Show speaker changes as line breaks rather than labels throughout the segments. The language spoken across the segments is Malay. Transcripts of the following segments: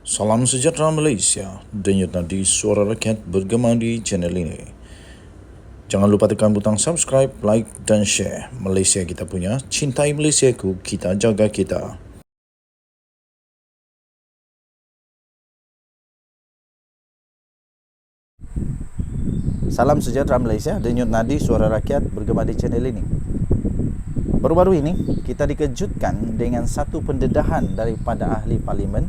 Salam sejahtera Malaysia, denyut nadi suara rakyat bergema di channel ini. Jangan lupa tekan butang subscribe, like dan share. Malaysia kita punya, cintai Malaysiaku, kita jaga kita.
Salam sejahtera Malaysia, denyut nadi suara rakyat bergema di channel ini. Baru-baru ini kita dikejutkan dengan satu pendedahan daripada ahli parlimen,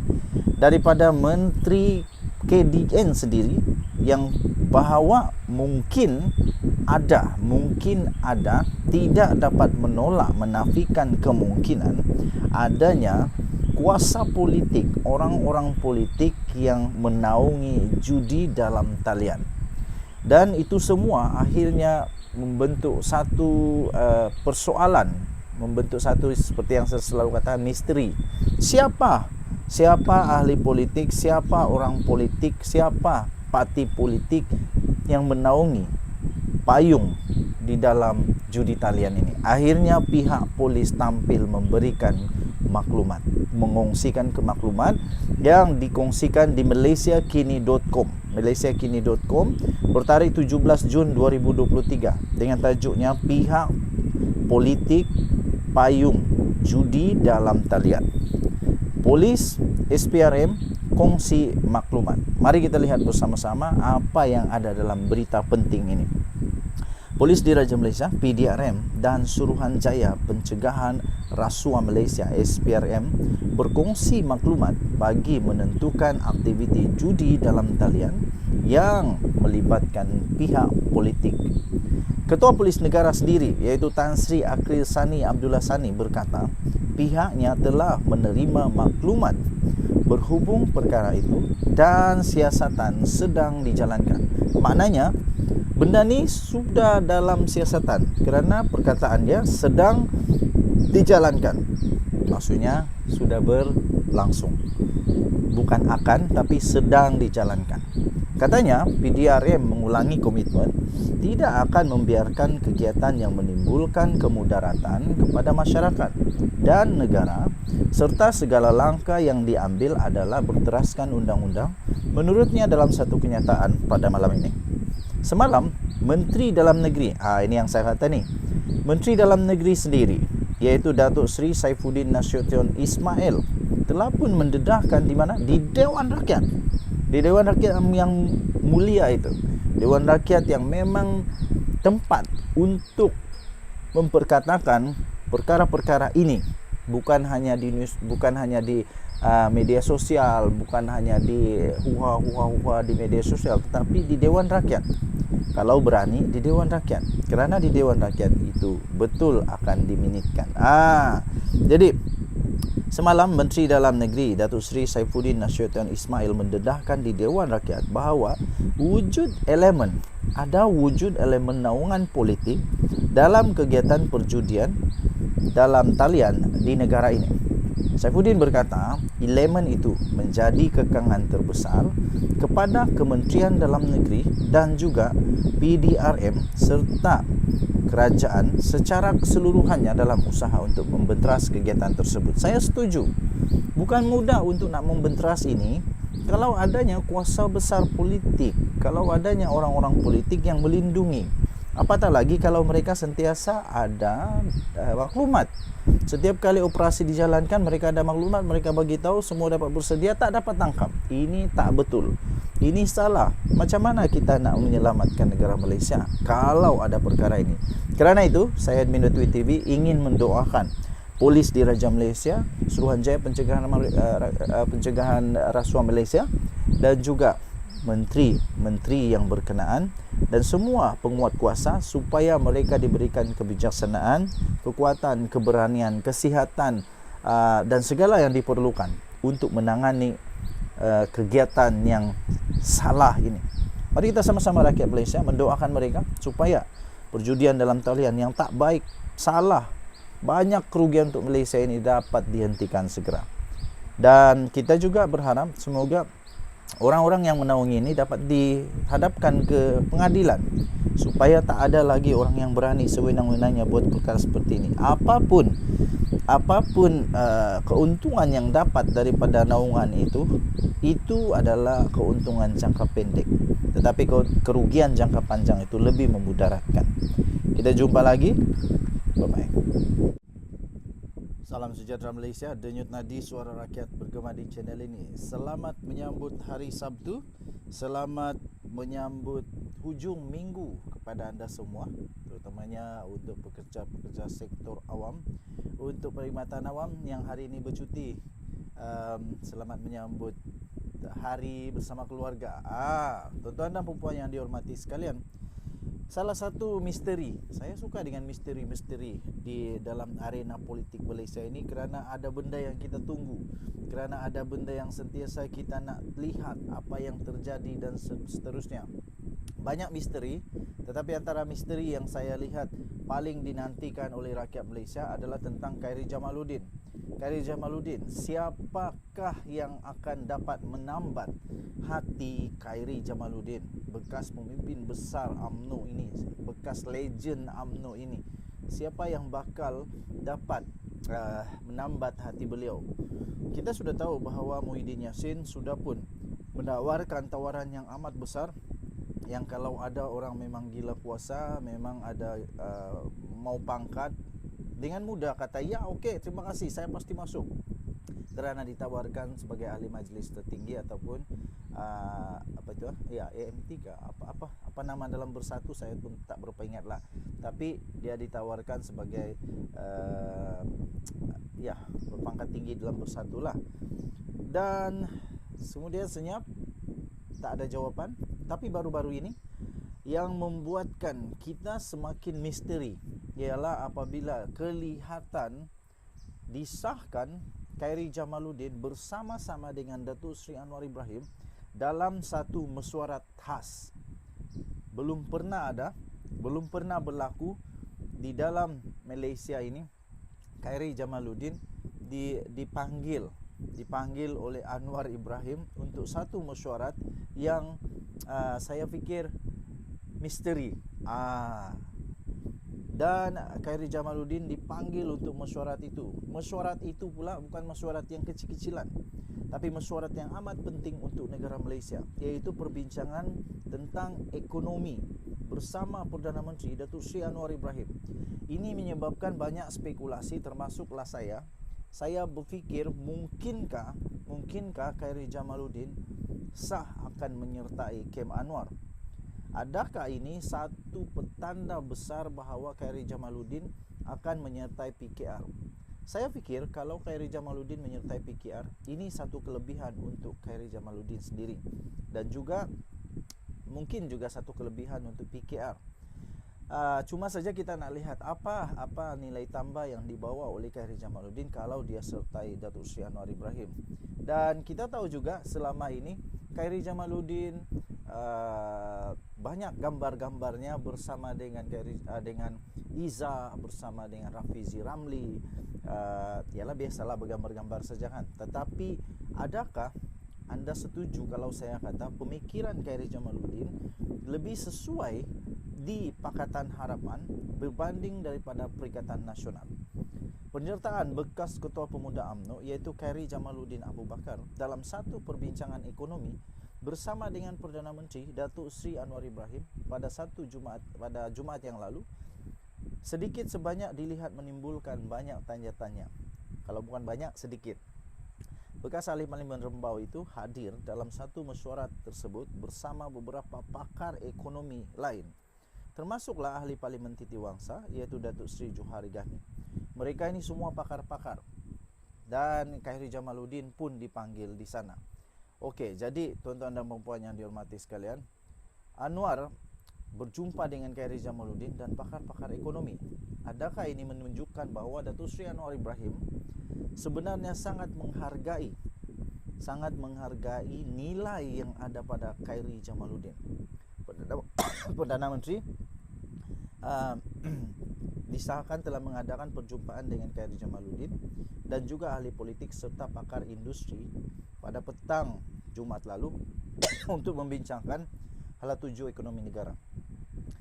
daripada Menteri KDN sendiri, yang bahawa mungkin ada tidak dapat menolak, menafikan kemungkinan adanya kuasa politik, orang-orang politik yang menaungi judi dalam talian. Dan itu semua akhirnya membentuk satu persoalan, membentuk satu, seperti yang saya selalu katakan, misteri. Siapa ahli politik, siapa orang politik, siapa parti politik yang menaungi payung di dalam judi talian ini. Akhirnya pihak polis tampil memberikan maklumat, mengongsikan kemaklumat yang dikongsikan di malaysiakini.com bertarikh 17 Jun 2023 dengan tajuknya Pihak Politik Payung Judi Dalam Talian. Polis SPRM kongsi maklumat. Mari kita lihat bersama-sama apa yang ada dalam berita penting ini. Polis Diraja Malaysia PDRM dan Suruhanjaya Pencegahan Rasuah Malaysia SPRM berkongsi maklumat bagi menentukan aktiviti judi dalam talian yang melibatkan pihak politik. Ketua Polis Negara sendiri, iaitu Tan Sri Akhil Sani Abdullah Sani, berkata pihaknya telah menerima maklumat berhubung perkara itu dan siasatan sedang dijalankan. Maknanya benda ni sudah dalam siasatan kerana perkataan dia sedang dijalankan. Maksudnya sudah berlangsung. Bukan akan, tapi sedang dijalankan. Katanya PDRM mengulangi komitmen tidak akan membiarkan kegiatan yang menimbulkan kemudaratan kepada masyarakat dan negara, serta segala langkah yang diambil adalah berteraskan undang-undang, menurutnya dalam satu kenyataan pada malam ini. Semalam, Menteri Dalam Negeri, ini yang saya kata ni, Menteri Dalam Negeri sendiri, iaitu Datuk Seri Saifuddin Nasution Ismail, telah pun mendedahkan di mana? Di Dewan Rakyat. Di Dewan Rakyat yang mulia itu. Dewan Rakyat yang memang tempat untuk memperkatakan perkara-perkara ini. Bukan hanya di news, bukan hanya di media sosial, bukan hanya di huha di media sosial, tetapi di Dewan Rakyat. Kalau berani di Dewan Rakyat, kerana di Dewan Rakyat itu betul akan diminitkan. Jadi semalam Menteri Dalam Negeri Datuk Seri Saifuddin Nasution Ismail mendedahkan di Dewan Rakyat bahawa ada wujud elemen naungan politik dalam kegiatan perjudian dalam talian di negara ini. Saifuddin berkata, elemen itu menjadi kekangan terbesar kepada Kementerian Dalam Negeri dan juga PDRM serta kerajaan secara keseluruhannya dalam usaha untuk membenteras kegiatan tersebut. Saya setuju. Bukan mudah untuk nak membenteras ini kalau adanya kuasa besar politik, kalau adanya orang-orang politik yang melindungi. Apatah lagi kalau mereka sentiasa ada maklumat. Setiap kali operasi dijalankan, mereka ada maklumat, mereka bagi tahu, semua dapat bersedia, tak dapat tangkap. Ini tak betul. Ini salah. Macam mana kita nak menyelamatkan negara Malaysia kalau ada perkara ini? Kerana itu, saya admin Tweet TV ingin mendoakan Polis Diraja Malaysia, Suruhanjaya Pencegahan Rasuah Malaysia, dan juga menteri yang berkenaan dan semua penguat kuasa supaya mereka diberikan kebijaksanaan, kekuatan, keberanian, kesihatan dan segala yang diperlukan untuk menangani kegiatan yang salah ini. Mari kita sama-sama rakyat Malaysia mendoakan mereka supaya perjudian dalam talian yang tak baik, salah, banyak kerugian untuk Malaysia ini dapat dihentikan segera. Dan kita juga berharap semoga orang-orang yang menaungi ini dapat dihadapkan ke pengadilan supaya tak ada lagi orang yang berani sewenang-wenangnya buat perkara seperti ini. Apapun apapun keuntungan yang dapat daripada naungan itu adalah keuntungan jangka pendek, tetapi kerugian jangka panjang itu lebih memudaratkan. Kita jumpa lagi, bye bye. Salam sejahtera Malaysia, Denyut Nadi Suara Rakyat bergema di channel ini. Selamat menyambut hari Sabtu, selamat menyambut hujung minggu kepada anda semua, terutamanya untuk pekerja-pekerja sektor awam, untuk perkhidmatan awam yang hari ini bercuti. Selamat menyambut hari bersama keluarga. Tuan-tuan dan puan yang dihormati sekalian, salah satu misteri, saya suka dengan misteri-misteri di dalam arena politik Malaysia ini, kerana ada benda yang kita tunggu, kerana ada benda yang sentiasa kita nak lihat apa yang terjadi dan seterusnya. Banyak misteri, tetapi antara misteri yang saya lihat paling dinantikan oleh rakyat Malaysia adalah tentang Khairy Jamaluddin. Khairy Jamaluddin, siapakah yang akan dapat menambat hati Khairy Jamaluddin, bekas pemimpin besar UMNO ini, bekas legend UMNO ini? Siapa yang bakal dapat menambat hati beliau? Kita sudah tahu bahawa Muhyiddin Yassin sudah pun menawarkan tawaran yang amat besar, yang kalau ada orang memang gila kuasa, memang ada mau pangkat, dengan mudah kata, ya okey, terima kasih, saya pasti masuk, kerana ditawarkan sebagai ahli majlis tertinggi ataupun apa itu ya, AMT ke apa nama dalam Bersatu, saya pun tak berapa ingat lah, tapi dia ditawarkan sebagai ya, berpangkat tinggi dalam Bersatu lah. Dan kemudian senyap, tak ada jawapan. Tapi baru-baru ini yang membuatkan kita semakin misteri ialah apabila kelihatan disahkan Khairy Jamaluddin bersama-sama dengan Datuk Seri Anwar Ibrahim dalam satu mesyuarat khas. Belum pernah berlaku di dalam Malaysia ini. Khairy Jamaluddin dipanggil oleh Anwar Ibrahim untuk satu mesyuarat yang saya fikir misteri. Dan Khairy Jamaluddin dipanggil untuk mesyuarat itu. Mesyuarat itu pula bukan mesyuarat yang kecil-kecilan, tapi mesyuarat yang amat penting untuk negara Malaysia, iaitu perbincangan tentang ekonomi bersama Perdana Menteri Datuk Seri Anwar Ibrahim. Ini menyebabkan banyak spekulasi, termasuklah saya. Saya berfikir mungkinkah Khairy Jamaluddin sah akan menyertai Kem Anwar? Adakah ini satu petanda besar bahawa Khairy Jamaluddin akan menyertai PKR? Saya fikir kalau Khairy Jamaluddin menyertai PKR, ini satu kelebihan untuk Khairy Jamaluddin sendiri, dan juga mungkin juga satu kelebihan untuk PKR. Cuma saja kita nak lihat apa nilai tambah yang dibawa oleh Khairy Jamaluddin kalau dia sertai Datuk Seri Anwar Ibrahim. Dan kita tahu juga selama ini Khairy Jamaluddin banyak gambar-gambarnya bersama dengan Iza, bersama dengan Rafizi Ramli. Ialah biasalah bergambar-gambar saja kan. Tetapi adakah anda setuju kalau saya kata pemikiran Khairy Jamaluddin lebih sesuai di Pakatan Harapan berbanding daripada Perikatan Nasional? Penyertaan bekas Ketua Pemuda UMNO iaitu Khairy Jamaluddin Abu Bakar dalam satu perbincangan ekonomi bersama dengan Perdana Menteri Datuk Seri Anwar Ibrahim pada Jumaat yang lalu, sedikit sebanyak dilihat menimbulkan banyak tanya-tanya. Kalau bukan banyak, sedikit. Bekas ahli Parlimen Rembau itu hadir dalam satu mesyuarat tersebut bersama beberapa pakar ekonomi lain, termasuklah ahli Parlimen Titiwangsa iaitu Datuk Seri Johari Ghani. Mereka ini semua pakar-pakar, dan Khairy Jamaluddin pun dipanggil di sana. Okey, jadi tuan-tuan dan puan yang dihormati sekalian, Anwar berjumpa dengan Khairy Jamaluddin dan pakar-pakar ekonomi. Adakah ini menunjukkan bahawa Datuk Seri Anwar Ibrahim sebenarnya sangat menghargai nilai yang ada pada Khairy Jamaluddin? Perdana Menteri disahkan telah mengadakan perjumpaan dengan Khairy Jamaluddin dan juga ahli politik serta pakar industri pada petang Jumaat lalu untuk membincangkan hala tuju ekonomi negara.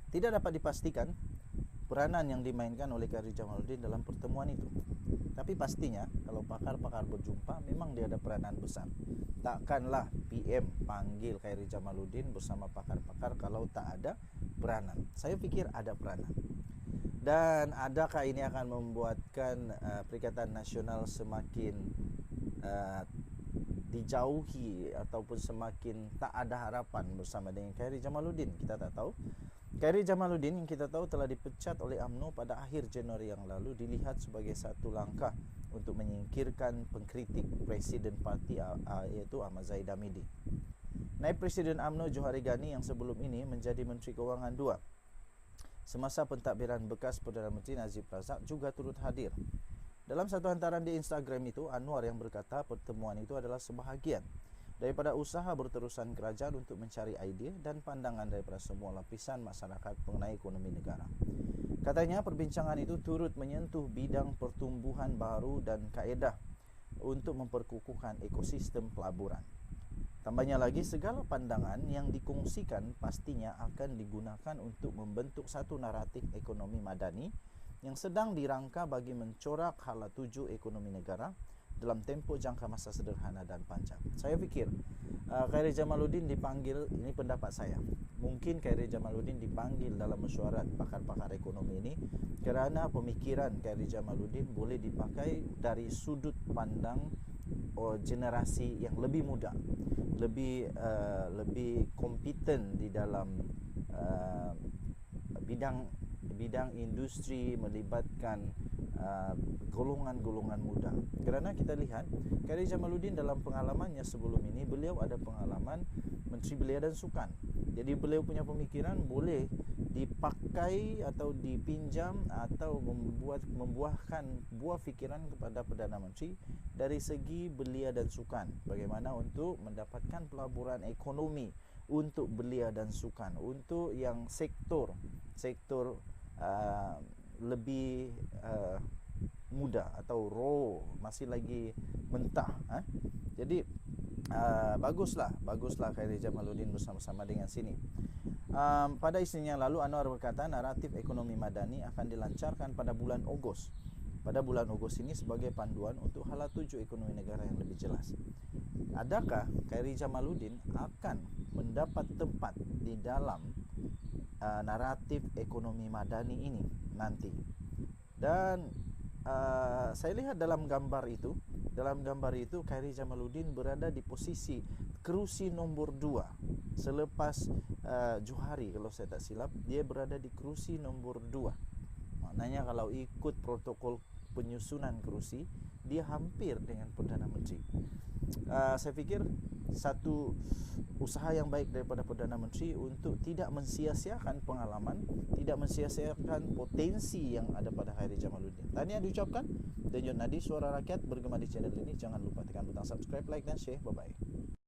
Tidak dapat dipastikan peranan yang dimainkan oleh Khairy Jamaluddin dalam pertemuan itu. Tapi pastinya kalau pakar-pakar berjumpa memang dia ada peranan besar. Takkanlah PM panggil Khairy Jamaluddin bersama pakar-pakar kalau tak ada peranan. Saya pikir ada peranan. Dan adakah ini akan membuatkan Perikatan Nasional semakin dijauhi ataupun semakin tak ada harapan bersama dengan Khairy Jamaluddin? Kita tak tahu. Khairy Jamaluddin yang kita tahu telah dipecat oleh UMNO pada akhir Januari yang lalu dilihat sebagai satu langkah untuk menyingkirkan pengkritik Presiden Parti iaitu Ahmad Zahid Hamidi. Naib Presiden UMNO Johari Ghani yang sebelum ini menjadi Menteri Kewangan 2 semasa pentadbiran bekas Perdana Menteri Najib Razak juga turut hadir. Dalam satu hantaran di Instagram itu, Anwar yang berkata pertemuan itu adalah sebahagian daripada usaha berterusan kerajaan untuk mencari idea dan pandangan daripada semua lapisan masyarakat mengenai ekonomi negara. Katanya perbincangan itu turut menyentuh bidang pertumbuhan baru dan kaedah untuk memperkukuhkan ekosistem pelaburan. Tambahnya lagi, segala pandangan yang dikongsikan pastinya akan digunakan untuk membentuk satu naratif ekonomi madani yang sedang dirangka bagi mencorak hala tuju ekonomi negara dalam tempoh jangka masa sederhana dan panjang. Saya fikir Khairy Jamaluddin dipanggil, ini pendapat saya, mungkin Khairy Jamaluddin dipanggil dalam mesyuarat pakar-pakar ekonomi ini kerana pemikiran Khairy Jamaluddin boleh dipakai dari sudut pandang generasi yang lebih muda, lebih kompeten di dalam bidang industri, melibatkan golongan-golongan muda. Kerana kita lihat Khairy Jamaluddin dalam pengalamannya sebelum ini, beliau ada pengalaman Menteri Belia dan Sukan. Jadi beliau punya pemikiran boleh dipakai atau dipinjam atau membuahkan buah fikiran kepada Perdana Menteri dari segi belia dan sukan. Bagaimana untuk mendapatkan pelaburan ekonomi untuk belia dan sukan, untuk yang sektor lebih muda atau raw, masih lagi mentah. Jadi baguslah Khairy Jamaluddin bersama-sama dengan sini. Pada isinya yang lalu, Anwar berkata naratif ekonomi madani akan dilancarkan pada bulan Ogos. Pada bulan Ogos ini sebagai panduan untuk hala tuju ekonomi negara yang lebih jelas. Adakah Khairy Jamaluddin akan mendapat tempat di dalam naratif ekonomi madani ini nanti? Dan saya lihat dalam gambar itu Khairy Jamaluddin berada di posisi kerusi nombor 2 selepas Johari, kalau saya tak silap dia berada di kerusi nombor 2. Maknanya kalau ikut protokol penyusunan kerusi, dia hampir dengan Perdana Menteri. Saya fikir satu usaha yang baik daripada Perdana Menteri untuk tidak mensia-siakan pengalaman, tidak mensia-siakan potensi yang ada pada Khairy Jamaluddin. Tahniah diucapkan. Denyut Nadi, Suara Rakyat bergema di channel ini. Jangan lupa tekan butang subscribe, like dan share. Bye-bye.